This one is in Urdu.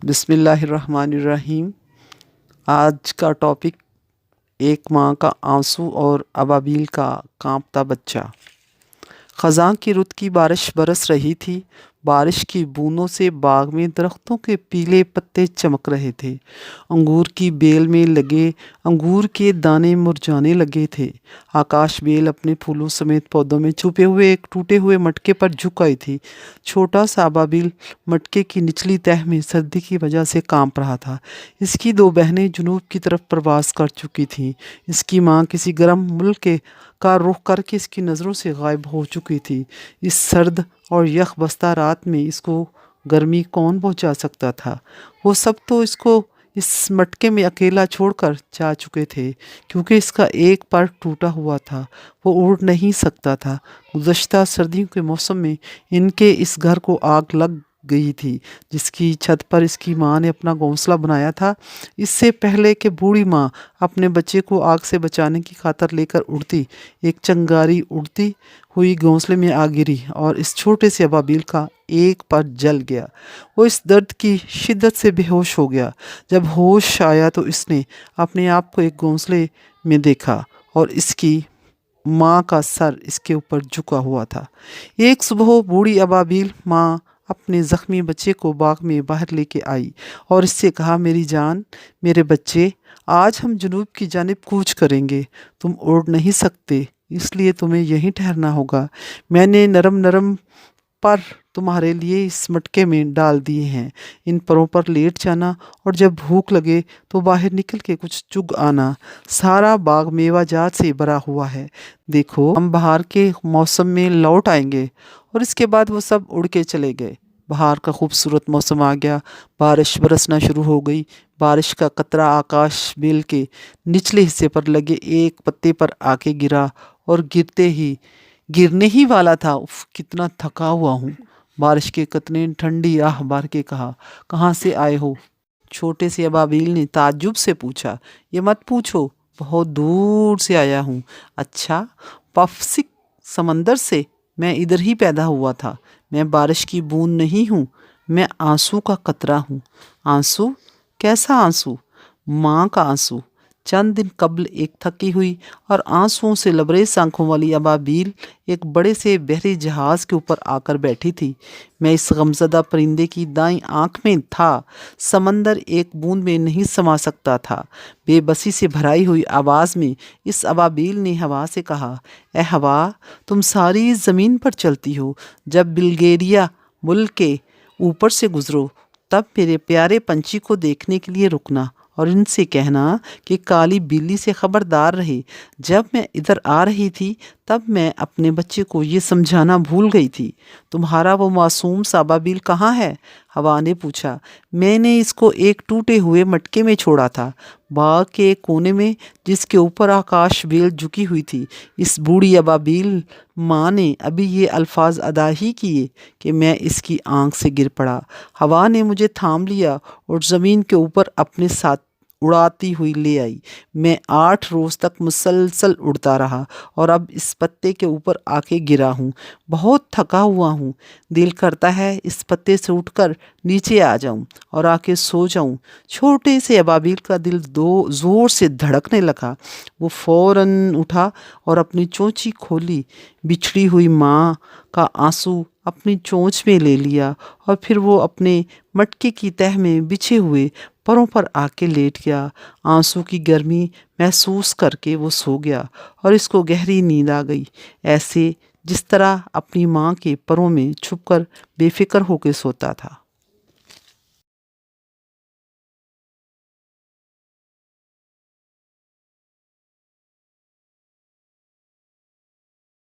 بسم اللہ الرحمن الرحیم۔ آج کا ٹاپک ایک ماں کا آنسو اور ابابیل کا کانپتا بچہ۔ خزاں کی رت کی بارش برس رہی تھی۔ بارش کی بوندوں سے باغ میں درختوں کے پیلے پتے چمک رہے تھے۔ انگور کی بیل میں لگے انگور کے دانے مرجھانے لگے تھے۔ آکاش بیل اپنے پھولوں سمیت پودوں میں چھپے ہوئے ایک ٹوٹے ہوئے مٹکے پر جھک آئی تھی۔ چھوٹا سا ابابیل مٹکے کی نچلی تہہ میں سردی کی وجہ سے کانپ رہا تھا۔ اس کی دو بہنیں جنوب کی طرف پرواز کر چکی تھیں۔ اس کی ماں کسی گرم ملک کا رخ کر کے اس کی نظروں سے غائب ہو چکی تھی۔ اس سرد اور یخ بستہ رات میں اس کو گرمی کون پہنچا سکتا تھا؟ وہ سب تو اس کو اس مٹکے میں اکیلا چھوڑ کر جا چکے تھے، کیونکہ اس کا ایک پر ٹوٹا ہوا تھا، وہ اڑ نہیں سکتا تھا۔ گزشتہ سردیوں کے موسم میں ان کے اس گھر کو آگ لگ گئی تھی، جس کی چھت پر اس کی ماں نے اپنا گھونسلہ بنایا تھا۔ اس سے پہلے کہ بوڑھی ماں اپنے بچے کو آگ سے بچانے کی خاطر لے کر اڑتی، ایک چنگاری اڑتی ہوئی گھونسلے میں آ گری اور اس چھوٹے سے ابابیل کا ایک پر جل گیا۔ وہ اس درد کی شدت سے بے ہوش ہو گیا۔ جب ہوش آیا تو اس نے اپنے آپ کو ایک گھونسلے میں دیکھا اور اس کی ماں کا سر اس کے اوپر جھکا ہوا تھا۔ ایک صبح بوڑھی ابابیل ماں اپنے زخمی بچے کو باغ میں باہر لے کے آئی اور اس سے کہا، میری جان، میرے بچے، آج ہم جنوب کی جانب کوچ کریں گے۔ تم اڑ نہیں سکتے، اس لیے تمہیں یہیں ٹھہرنا ہوگا۔ میں نے نرم نرم پر تمہارے لیے اس مٹکے میں ڈال دیے ہیں۔ ان پروں پر لیٹ جانا اور جب بھوک لگے تو باہر نکل کے کچھ چگ آنا۔ سارا باغ میوہ جات سے بھرا ہوا ہے۔ دیکھو، ہم بہار کے موسم میں لوٹ آئیں گے۔ اور اس کے بعد وہ سب اڑ کے چلے گئے۔ بہار کا خوبصورت موسم آ گیا۔ بارش برسنا شروع ہو گئی۔ بارش کا قطرہ آکاش بیل کے نچلے حصے پر لگے ایک پتے پر آ کے گرا اور گرنے ہی والا تھا۔ اف، کتنا تھکا ہوا ہوں۔ بارش کے قطرے نے ٹھنڈی آہ بھر کے کہا، کہاں سے آئے ہو؟ چھوٹے سے ابابیل نے تعجب سے پوچھا۔ یہ مت پوچھو، بہت دور سے آیا ہوں۔ اچھا، پیسفک سمندر سے؟ میں ادھر ہی پیدا ہوا تھا۔ میں بارش کی بوند نہیں ہوں، میں آنسو کا قطرہ ہوں۔ آنسو؟ کیسا آنسو؟ ماں کا آنسو۔ چند دن قبل ایک تھکی ہوئی اور آنسوؤں سے لبریز آنکھوں والی ابابیل ایک بڑے سے بحری جہاز کے اوپر آ کر بیٹھی تھی۔ میں اس غمزدہ پرندے کی دائیں آنکھ میں تھا۔ سمندر ایک بوند میں نہیں سما سکتا تھا۔ بے بسی سے بھرائی ہوئی آواز میں اس ابابیل نے ہوا سے کہا، اے ہوا، تم ساری زمین پر چلتی ہو۔ جب بلگیریا ملک کے اوپر سے گزرو تب میرے پیارے پنچھی کو دیکھنے کے لیے رکنا اور ان سے کہنا کہ کالی بلی سے خبردار رہے۔ جب میں ادھر آ رہی تھی تب میں اپنے بچے کو یہ سمجھانا بھول گئی تھی۔ تمہارا وہ معصوم سا ابابیل کہاں ہے؟ ہوا نے پوچھا۔ میں نے اس کو ایک ٹوٹے ہوئے مٹکے میں چھوڑا تھا، باغ کے ایک کونے میں، جس کے اوپر آکاش بیل جھکی ہوئی تھی۔ اس بوڑھی ابابیل ماں نے ابھی یہ الفاظ ادا ہی کیے کہ میں اس کی آنکھ سے گر پڑا۔ ہوا نے مجھے تھام لیا اور زمین کے اوپر اپنے ساتھ اڑاتی ہوئی لے آئی۔ میں 8 روز تک مسلسل اڑتا رہا اور اب اس پتے کے اوپر آ کے گرا ہوں۔ بہت تھکا ہوا ہوں۔ دل کرتا ہے اس پتے سے اٹھ کر نیچے آ جاؤں اور آ کے سو جاؤں۔ چھوٹے سے ابابیل کا دل زور سے دھڑکنے لگا۔ وہ فوراً اٹھا اور اپنی چونچی کھولی، بچھڑی ہوئی ماں کا آنسو اپنی چونچ میں لے لیا اور پھر وہ اپنے مٹکے کی تہہ میں بچھے ہوئے پروں پر آ کے لیٹ گیا۔ آنسو کی گرمی محسوس کر کے وہ سو گیا اور اس کو گہری نیند آ گئی، ایسے جس طرح اپنی ماں کے پروں میں چھپ کر بے فکر ہو کے سوتا تھا۔